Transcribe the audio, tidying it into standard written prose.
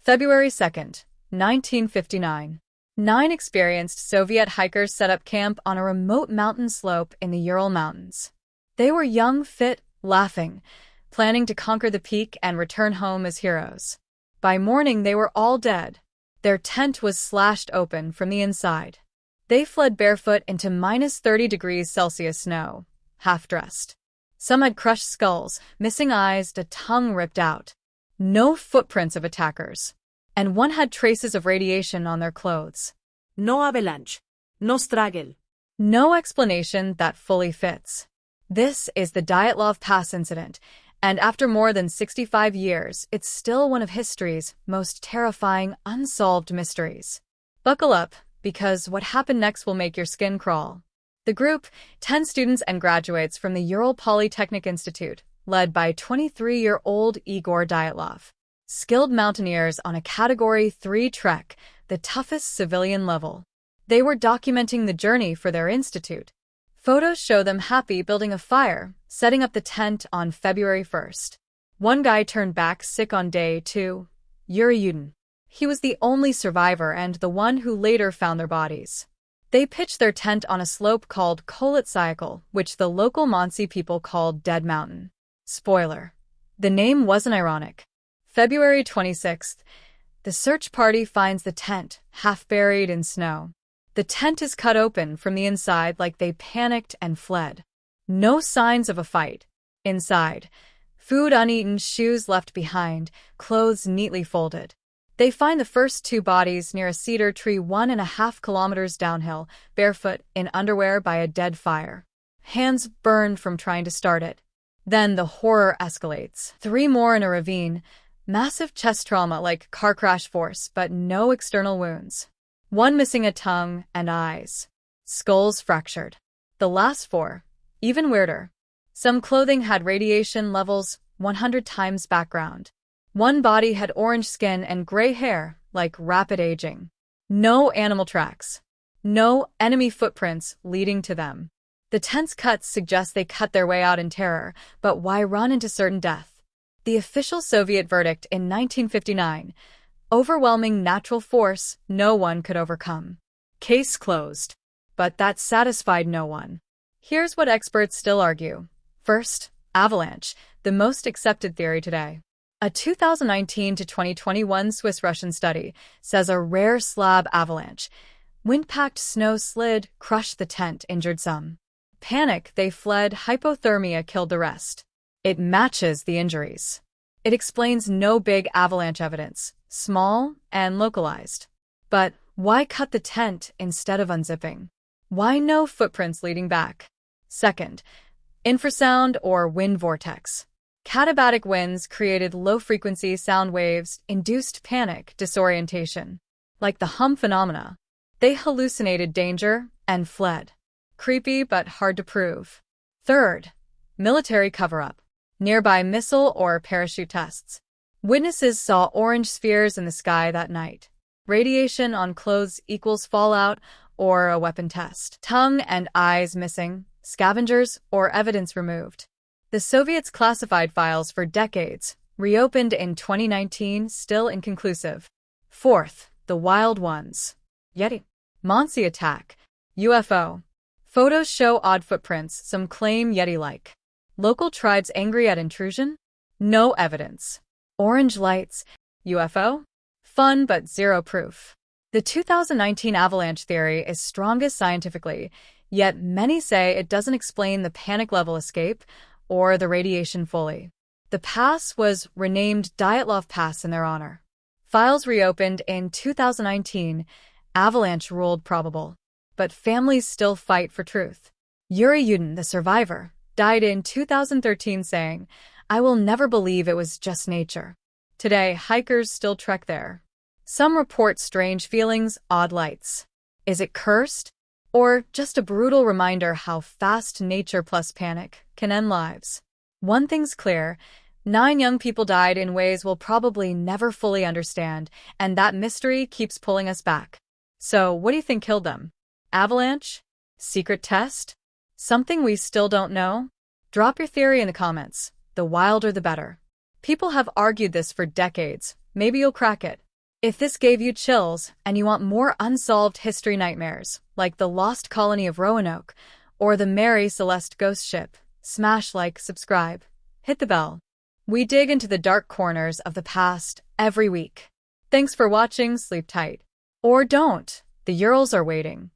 February 2nd, 1959. 9 experienced Soviet hikers set up camp on a remote mountain slope in the Ural Mountains. They were young, fit, laughing, planning to conquer the peak and return home as heroes. By morning, they were all dead. Their tent was slashed open from the inside. They fled barefoot into -30 degrees Celsius snow, half-dressed. Some had crushed skulls, missing eyes, a tongue ripped out. No footprints of attackers. And one had traces of radiation on their clothes. No avalanche. No struggle. No explanation that fully fits. This is the Dyatlov Pass Incident, and after more than 65 years, it's still one of history's most terrifying, unsolved mysteries. Buckle up, because what happened next will make your skin crawl. The group, 10 students and graduates from the Ural Polytechnic Institute, led by 23-year-old Igor Dyatlov. Skilled mountaineers on a Category 3 trek, the toughest civilian level. They were documenting the journey for their institute. Photos show them happy building a fire, setting up the tent on February 1st. One guy turned back sick on day 2, Yuri. He was the only survivor and the one who later found their bodies. They pitched their tent on a slope called Koletsyakal, which the local Monsey people called Dead Mountain. Spoiler: the name wasn't ironic. February 26th, the search party finds the tent, half buried in snow. The tent is cut open from the inside like they panicked and fled. No signs of a fight. Inside, food uneaten, shoes left behind, clothes neatly folded. They find the first 2 bodies near a cedar tree 1.5 kilometers downhill, barefoot, in underwear by a dead fire. Hands burned from trying to start it. Then the horror escalates. 3 more in a ravine. Massive chest trauma like car crash force, but no external wounds. 1 missing a tongue and eyes. Skulls fractured. The last 4, even weirder. Some clothing had radiation levels 100 times background. 1 body had orange skin and gray hair, like rapid aging. No animal tracks. No enemy footprints leading to them. The tent's cuts suggest they cut their way out in terror, but why run into certain death? The official Soviet verdict in 1959: overwhelming natural force no one could overcome. Case closed. But that satisfied no one. Here's what experts still argue. First, avalanche, the most accepted theory today. A 2019 to 2021 Swiss-Russian study says a rare slab avalanche, wind-packed snow slid, crushed the tent, injured some. Panic, they fled, hypothermia killed the rest. It matches the injuries. It explains no big avalanche evidence, small and localized. But why cut the tent instead of unzipping? Why no footprints leading back? Second, infrasound or wind vortex. Katabatic winds created low-frequency sound waves, induced panic, disorientation. Like the hum phenomena. They hallucinated danger and fled. Creepy but hard to prove. Third, military cover-up. Nearby missile or parachute tests. Witnesses saw orange spheres in the sky that night. Radiation on clothes equals fallout or a weapon test. Tongue and eyes missing, scavengers or evidence removed. The Soviets classified files for decades, reopened in 2019, still inconclusive. Fourth, the wild ones. Yeti. Monsey attack. UFO. Photos show odd footprints, some claim Yeti-like. Local tribes angry at intrusion? No evidence. Orange lights. UFO? Fun but zero proof. The 2019 avalanche theory is strongest scientifically, yet many say it doesn't explain the panic-level escape or the radiation fully. The pass was renamed Dyatlov Pass in their honor. Files reopened in 2019, avalanche ruled probable. But families still fight for truth. Yuri, the survivor, died in 2013 saying, "I will never believe it was just nature." Today, hikers still trek there. Some report strange feelings, odd lights. Is it cursed? Or just a brutal reminder how fast nature plus panic can end lives? One thing's clear: 9 young people died in ways we'll probably never fully understand, and that mystery keeps pulling us back. So, what do you think killed them? Avalanche? Secret test? Something we still don't know? Drop your theory in the comments. The wilder the better. People have argued this for decades. Maybe you'll crack it. If this gave you chills and you want more unsolved history nightmares, like the lost colony of Roanoke or the Mary Celeste ghost ship, smash like, subscribe, hit the bell. We dig into the dark corners of the past every week. Thanks for watching, sleep tight. Or don't, the Urals are waiting.